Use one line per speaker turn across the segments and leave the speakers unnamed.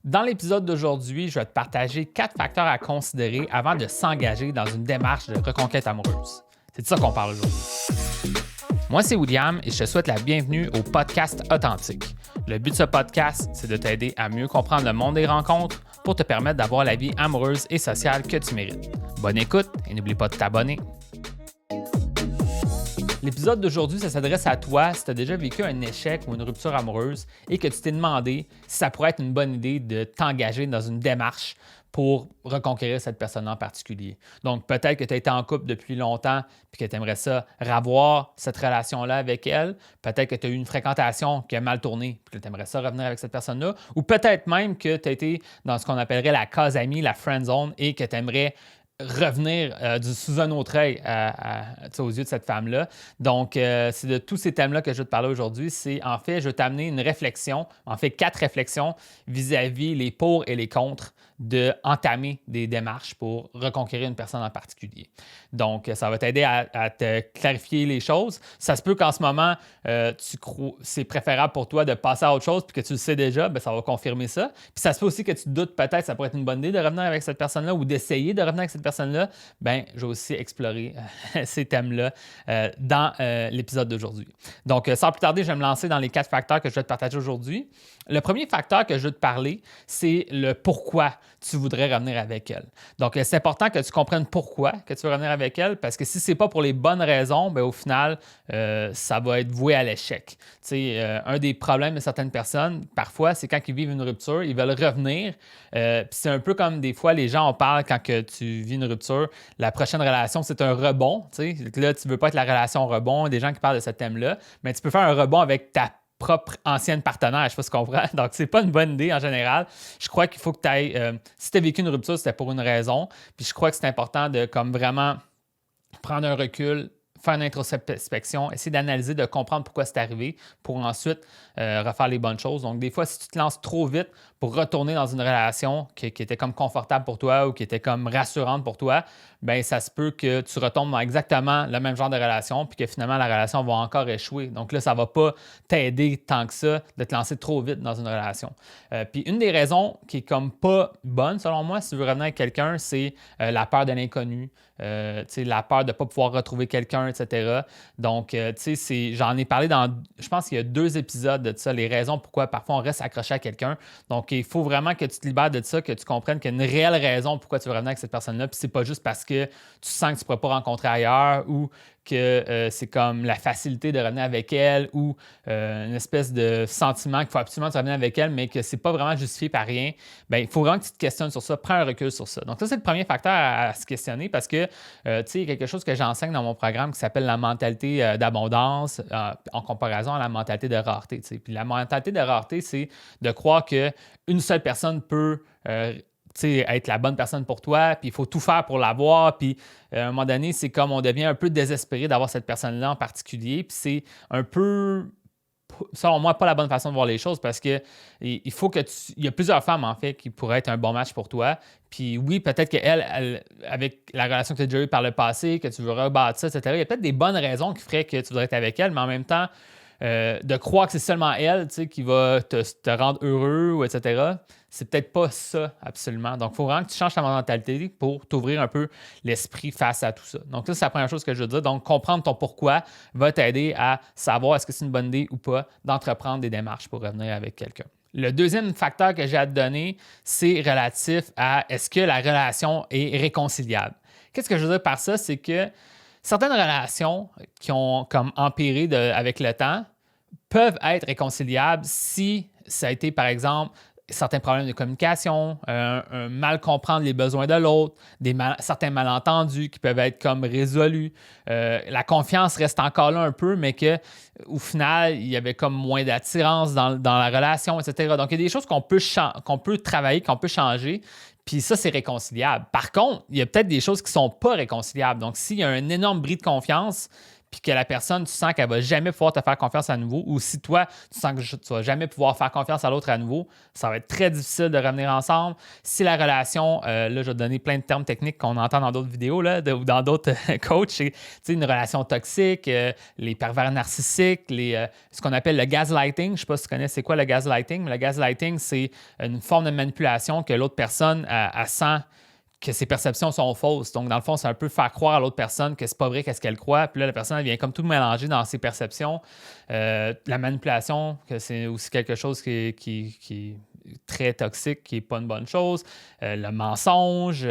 Dans l'épisode d'aujourd'hui, je vais te partager 4 facteurs à considérer avant de s'engager dans une démarche de reconquête amoureuse. C'est de ça qu'on parle aujourd'hui. Moi, c'est William et je te souhaite la bienvenue au podcast Authentique. Le but de ce podcast, c'est de t'aider à mieux comprendre le monde des rencontres pour te permettre d'avoir la vie amoureuse et sociale que tu mérites. Bonne écoute et n'oublie pas de t'abonner. L'épisode d'aujourd'hui, ça s'adresse à toi si tu as déjà vécu un échec ou une rupture amoureuse et que tu t'es demandé si ça pourrait être une bonne idée de t'engager dans une démarche pour reconquérir cette personne en particulier. Donc, peut-être que tu as été en couple depuis longtemps et que tu aimerais ça revoir cette relation-là avec elle. Peut-être que tu as eu une fréquentation qui a mal tourné et que tu aimerais ça revenir avec cette personne-là. Ou peut-être même que tu as été dans ce qu'on appellerait la case amie, la friend zone, et que tu aimerais revenir sous un autre œil aux yeux de cette femme-là. Donc, c'est de tous ces thèmes-là que je vais te parler aujourd'hui. En fait, je vais t'amener une réflexion, en fait 4 réflexions vis-à-vis les pour et les contre d'entamer des démarches pour reconquérir une personne en particulier. Donc, ça va t'aider à te clarifier les choses. Ça se peut qu'en ce moment, c'est préférable pour toi de passer à autre chose puis que tu le sais déjà, bien, ça va confirmer ça. Puis ça se peut aussi que tu te doutes peut-être que ça pourrait être une bonne idée de revenir avec cette personne-là ou d'essayer de revenir avec cette personne-là. Bien, je vais aussi explorer ces thèmes-là dans l'épisode d'aujourd'hui. Donc, sans plus tarder, je vais me lancer dans les 4 facteurs que je vais te partager aujourd'hui. Le premier facteur que je veux te parler, c'est le pourquoi tu voudrais revenir avec elle. Donc, c'est important que tu comprennes pourquoi que tu veux revenir avec elle, parce que si ce n'est pas pour les bonnes raisons, bien, au final, ça va être voué à l'échec. Tu sais, un des problèmes de certaines personnes, parfois, c'est quand ils vivent une rupture, ils veulent revenir. C'est un peu comme des fois, les gens en parlent quand que tu vis une rupture. La prochaine relation, c'est un rebond. Tu sais. Là, tu ne veux pas être la relation rebond. Il y a des gens qui parlent de ce thème-là, mais tu peux faire un rebond avec ta propre ancienne partenaire, je ne sais pas si tu comprends. Donc, c'est pas une bonne idée en général. Je crois qu'il faut que tu ailles... si tu as vécu une rupture, c'était pour une raison. Puis je crois que c'est important de comme vraiment prendre un recul, faire une introspection, essayer d'analyser, de comprendre pourquoi c'est arrivé pour ensuite refaire les bonnes choses. Donc, des fois, si tu te lances trop vite pour retourner dans une relation qui était comme confortable pour toi ou qui était comme rassurante pour toi, bien, ça se peut que tu retombes dans exactement le même genre de relation puis que finalement, la relation va encore échouer. Donc là, ça ne va pas t'aider tant que ça de te lancer trop vite dans une relation. Puis une des raisons qui est comme pas bonne, selon moi, si tu veux revenir avec quelqu'un, c'est la peur de l'inconnu, la peur de ne pas pouvoir retrouver quelqu'un, etc. Donc, j'en ai parlé je pense qu'il y a 2 épisodes de ça, les raisons pourquoi parfois on reste accroché à quelqu'un. Donc, il faut vraiment que tu te libères de ça, que tu comprennes qu'il y a une réelle raison pourquoi tu veux revenir avec cette personne-là. Puis c'est pas juste parce que tu sens que tu ne pourras pas rencontrer ailleurs ou que c'est comme la facilité de revenir avec elle ou une espèce de sentiment qu'il faut absolument revenir avec elle, mais que c'est pas vraiment justifié par rien. Bien, il faut vraiment que tu te questionnes sur ça, prends un recul sur ça. Donc, ça, c'est le premier facteur à se questionner parce que, il y a quelque chose que j'enseigne dans mon programme qui s'appelle la mentalité d'abondance en comparaison à la mentalité de rareté. T'sais. Puis la mentalité de rareté, c'est de croire qu'une seule personne peut être la bonne personne pour toi, puis il faut tout faire pour l'avoir, puis à un moment donné, c'est comme on devient un peu désespéré d'avoir cette personne-là en particulier, puis c'est un peu, selon moi, pas la bonne façon de voir les choses parce que il faut que il y a plusieurs femmes, en fait, qui pourraient être un bon match pour toi, puis oui, peut-être qu'elle, avec la relation que tu as déjà eue par le passé, que tu veux rebattre ça, etc., il y a peut-être des bonnes raisons qui feraient que tu voudrais être avec elle, mais en même temps, de croire que c'est seulement elle qui va te rendre heureux, ou etc., c'est peut-être pas ça absolument. Donc, il faut vraiment que tu changes ta mentalité pour t'ouvrir un peu l'esprit face à tout ça. Donc, ça, c'est la première chose que je veux dire. Donc, comprendre ton pourquoi va t'aider à savoir est-ce que c'est une bonne idée ou pas d'entreprendre des démarches pour revenir avec quelqu'un. Le deuxième facteur que j'ai à te donner, c'est relatif à est-ce que la relation est réconciliable. Qu'est-ce que je veux dire par ça? C'est que certaines relations qui ont comme empiré avec le temps peuvent être réconciliables si ça a été, par exemple, certains problèmes de communication, un mal comprendre les besoins de l'autre, certains malentendus qui peuvent être comme résolus. La confiance reste encore là un peu, mais qu'au final, il y avait comme moins d'attirance dans la relation, etc. Donc, il y a des choses qu'on peut travailler, qu'on peut changer. Puis ça, c'est réconciliable. Par contre, il y a peut-être des choses qui ne sont pas réconciliables. Donc, s'il y a un énorme bris de confiance, puis que la personne, tu sens qu'elle va jamais pouvoir te faire confiance à nouveau, ou si toi, tu sens que tu vas jamais pouvoir faire confiance à l'autre à nouveau, ça va être très difficile de revenir ensemble. Si la relation, là, je vais te donner plein de termes techniques qu'on entend dans d'autres vidéos, là, ou dans d'autres coachs, c'est une relation toxique, les pervers narcissiques, ce qu'on appelle le gaslighting. Je ne sais pas si tu connais c'est quoi le gaslighting, mais le gaslighting, c'est une forme de manipulation que l'autre personne elle sent que ses perceptions sont fausses. Donc, dans le fond, c'est un peu faire croire à l'autre personne que c'est pas vrai qu'est-ce qu'elle croit. Puis là, la personne, elle vient comme tout mélanger dans ses perceptions. La manipulation, que c'est aussi quelque chose qui est très toxique, qui n'est pas une bonne chose. Le mensonge,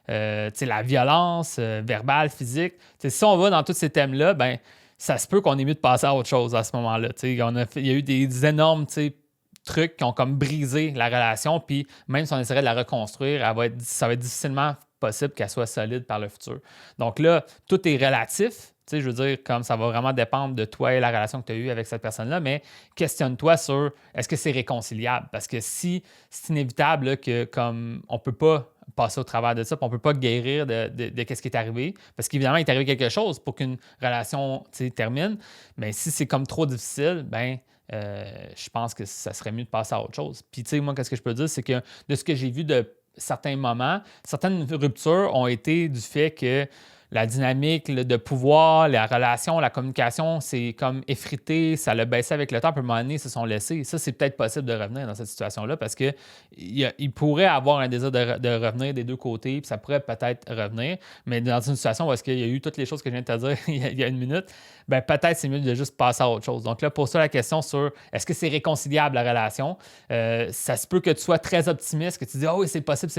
la violence verbale, physique. Si on va dans tous ces thèmes-là, ben ça se peut qu'on ait mieux de passer à autre chose à ce moment-là. Il y a eu des énormes trucs qui ont comme brisé la relation, puis même si on essaierait de la reconstruire, ça va être difficilement possible qu'elle soit solide par le futur. Donc là, tout est relatif. Je veux dire, comme ça va vraiment dépendre de toi et la relation que tu as eue avec cette personne-là, mais questionne-toi sur est-ce que c'est réconciliable? Parce que si c'est inévitable là, que comme on ne peut pas passer au travers de ça, puis on ne peut pas guérir de ce qui est arrivé, parce qu'évidemment, il est arrivé quelque chose pour qu'une relation termine, mais si c'est comme trop difficile, ben je pense que ça serait mieux de passer à autre chose. Puis, tu sais, moi, qu'est-ce que je peux dire, c'est que de ce que j'ai vu de certains moments, certaines ruptures ont été du fait que la dynamique de pouvoir, la relation, la communication, c'est comme effrité, ça l'a baissé avec le temps, puis à un moment donné, ils se sont laissés. Ça, c'est peut-être possible de revenir dans cette situation-là parce qu'il pourrait avoir un désir de revenir des deux côtés, puis ça pourrait peut-être revenir, mais dans une situation où est-ce qu'il y a eu toutes les choses que je viens de te dire il y a une minute, ben peut-être c'est mieux de juste passer à autre chose. Donc là, pour ça, la question sur est-ce que c'est réconciliable la relation, ça se peut que tu sois très optimiste, que tu dis « Ah oui, c'est possible »,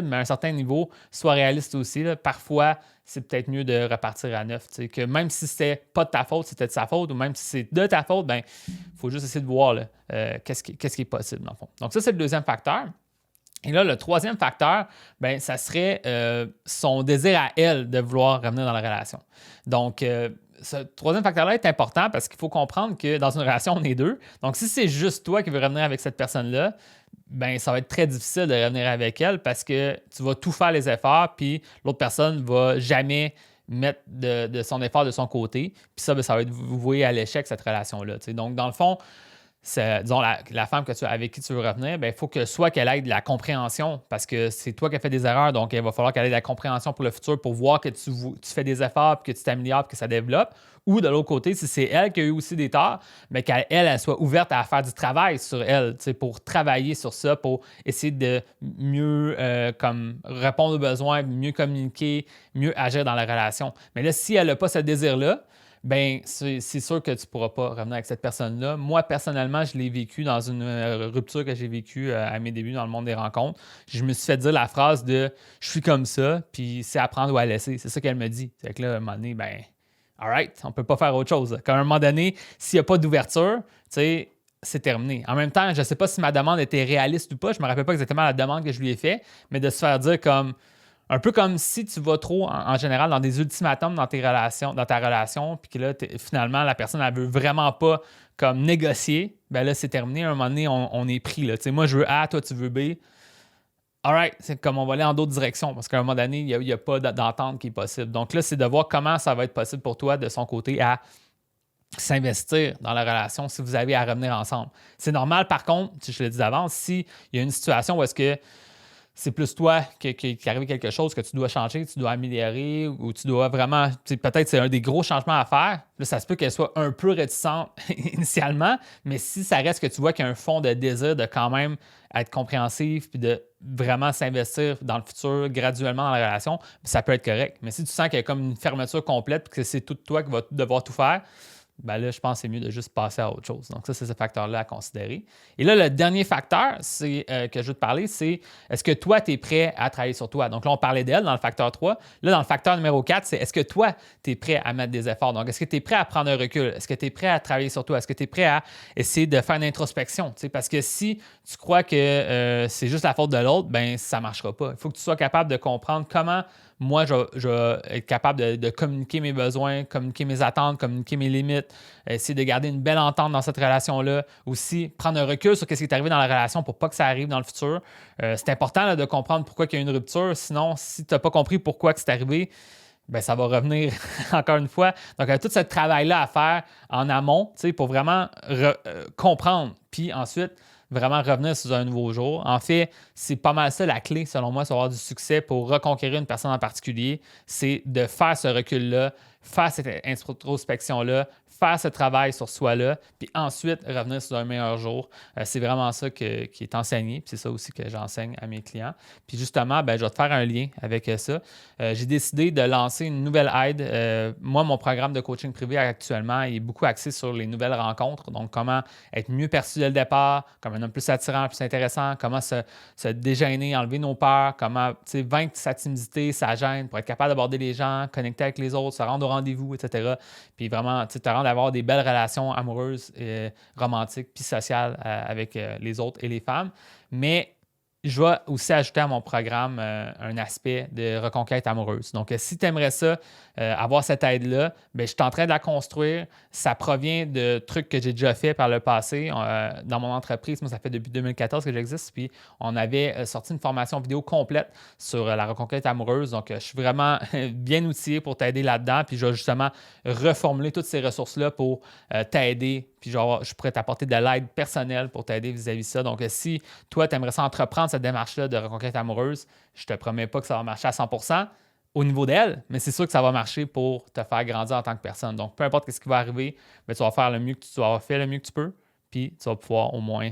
mais à un certain niveau, sois réaliste aussi. Là. Parfois, c'est peut-être mieux de repartir à neuf. Que même si c'était pas de ta faute, c'était de sa faute, ou même si c'est de ta faute, ben il faut juste essayer de voir là, qu'est-ce qui est possible dans le fond. Donc ça, c'est le deuxième facteur. Et là, le troisième facteur, ben, ça serait son désir à elle de vouloir revenir dans la relation. Donc, ce troisième facteur-là est important parce qu'il faut comprendre que dans une relation, on est deux. Donc, si c'est juste toi qui veux revenir avec cette personne-là, ben ça va être très difficile de revenir avec elle parce que tu vas tout faire les efforts, puis l'autre personne ne va jamais mettre de son effort de son côté. Puis ça, ben, ça va être voué à l'échec, cette relation-là. Donc, dans le fond, disons, la femme avec qui tu veux revenir, il faut que soit qu'elle ait de la compréhension parce que c'est toi qui as fait des erreurs, donc il va falloir qu'elle ait de la compréhension pour le futur pour voir que tu fais des efforts, puis que tu t'améliores, puis que ça développe. Ou de l'autre côté, si c'est elle qui a eu aussi des torts, mais qu'elle soit ouverte à faire du travail sur elle, pour travailler sur ça, pour essayer de mieux comme répondre aux besoins, mieux communiquer, mieux agir dans la relation. Mais là, si elle n'a pas ce désir-là, ben c'est sûr que tu ne pourras pas revenir avec cette personne-là. Moi, personnellement, je l'ai vécu dans une rupture que j'ai vécue à mes débuts dans le monde des rencontres. Je me suis fait dire la phrase de « je suis comme ça, puis c'est à prendre ou à laisser ». C'est ça qu'elle me dit. Fait que là, à un moment donné, ben all right, on ne peut pas faire autre chose. Qu'à un moment donné, s'il n'y a pas d'ouverture, tu sais, c'est terminé. En même temps, je ne sais pas si ma demande était réaliste ou pas. Je ne me rappelle pas exactement la demande que je lui ai faite, mais de se faire dire comme... Un peu comme si tu vas trop, en général, dans des ultimatums dans ta relation, puis que là, finalement, la personne, elle veut vraiment pas comme négocier, ben là, c'est terminé. À un moment donné, on est pris. Là. Moi, je veux A, toi, tu veux B. All right, c'est comme on va aller en d'autres directions, parce qu'à un moment donné, il n'y a pas d'entente qui est possible. Donc là, c'est de voir comment ça va être possible pour toi, de son côté, à s'investir dans la relation si vous avez à revenir ensemble. C'est normal, par contre, si je le dis d'avance, s'il y a une situation où est-ce que c'est plus toi qui arrive quelque chose que tu dois changer, tu dois améliorer ou tu dois vraiment, peut-être c'est un des gros changements à faire. Là, ça se peut qu'elle soit un peu réticente initialement, mais si ça reste que tu vois qu'il y a un fond de désir de quand même être compréhensif puis de vraiment s'investir dans le futur graduellement dans la relation, ça peut être correct. Mais si tu sens qu'il y a comme une fermeture complète et que c'est tout toi qui vas devoir tout faire, ben là, je pense que c'est mieux de juste passer à autre chose. Donc, ça, c'est ce facteur-là à considérer. Et là, le dernier facteur que je veux te parler, c'est est-ce que toi, tu es prêt à travailler sur toi? Donc là, on parlait d'elle dans le facteur 3. Là, dans le facteur numéro 4, c'est est-ce que toi, tu es prêt à mettre des efforts? Donc, est-ce que tu es prêt à prendre un recul? Est-ce que tu es prêt à travailler sur toi? Est-ce que tu es prêt à essayer de faire une introspection? Parce que si tu crois que c'est juste la faute de l'autre, ben ça ne marchera pas. Il faut que tu sois capable de comprendre comment moi, je vais être capable de communiquer mes besoins, communiquer mes attentes, communiquer mes limites, essayer de garder une belle entente dans cette relation-là. Aussi, prendre un recul sur ce qui est arrivé dans la relation pour pas que ça arrive dans le futur. C'est important là, de comprendre pourquoi il y a une rupture. Sinon, si tu n'as pas compris pourquoi c'est arrivé, ben ça va revenir encore une fois. Donc, tout ce travail-là à faire en amont, pour vraiment comprendre. Puis ensuite, vraiment revenir sur un nouveau jour. En fait, c'est pas mal ça la clé, selon moi, sur avoir du succès pour reconquérir une personne en particulier. C'est de faire ce recul-là, faire cette introspection-là, faire ce travail sur soi-là, puis ensuite revenir sur un meilleur jour. C'est vraiment ça qui est enseigné, puis c'est ça aussi que j'enseigne à mes clients. Puis justement, ben, je vais te faire un lien avec ça. J'ai décidé de lancer une nouvelle aide. Moi, mon programme de coaching privé actuellement est beaucoup axé sur les nouvelles rencontres. Donc, comment être mieux perçu dès le départ, comme un homme plus attirant, plus intéressant, comment se dégainer, enlever nos peurs, comment vaincre sa timidité, sa gêne pour être capable d'aborder les gens, connecter avec les autres, se rendre au rendez-vous, etc. Puis vraiment, te rendre à avoir des belles relations amoureuses, romantiques, puis sociales avec les autres et les femmes. Mais je vais aussi ajouter à mon programme un aspect de reconquête amoureuse. Donc, si tu aimerais ça, avoir cette aide-là, bien, je suis en train de la construire. Ça provient de trucs que j'ai déjà fait par le passé. Dans mon entreprise, moi, ça fait depuis 2014 que j'existe. Puis, on avait sorti une formation vidéo complète sur la reconquête amoureuse. Donc, je suis vraiment bien outillé pour t'aider là-dedans. Puis, je vais justement reformuler toutes ces ressources-là pour t'aider. Puis, je pourrais t'apporter de l'aide personnelle pour t'aider vis-à-vis de ça. Donc, si toi, tu aimerais ça entreprendre cette démarche-là de reconquête amoureuse, je te promets pas que ça va marcher à 100% au niveau d'elle, mais c'est sûr que ça va marcher pour te faire grandir en tant que personne. Donc, peu importe ce qui va arriver, bien, tu vas faire le mieux que tu vas faire le mieux que tu peux, puis tu vas pouvoir au moins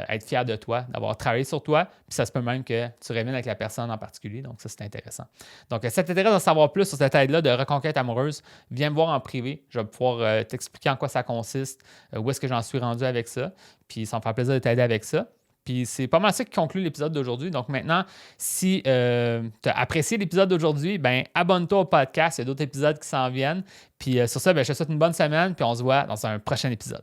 être fier de toi, d'avoir travaillé sur toi, puis ça se peut même que tu reviennes avec la personne en particulier. Donc, ça, c'est intéressant. Donc, si ça t'intéresse d'en savoir plus sur cette aide-là de reconquête amoureuse, viens me voir en privé. Je vais pouvoir t'expliquer en quoi ça consiste, où est-ce que j'en suis rendu avec ça, puis ça me fait plaisir de t'aider avec ça. Puis c'est pas mal ça qui conclut l'épisode d'aujourd'hui. Donc maintenant, si tu as apprécié l'épisode d'aujourd'hui, ben abonne-toi au podcast. Il y a d'autres épisodes qui s'en viennent. Puis sur ça, ben, je te souhaite une bonne semaine. Puis on se voit dans un prochain épisode.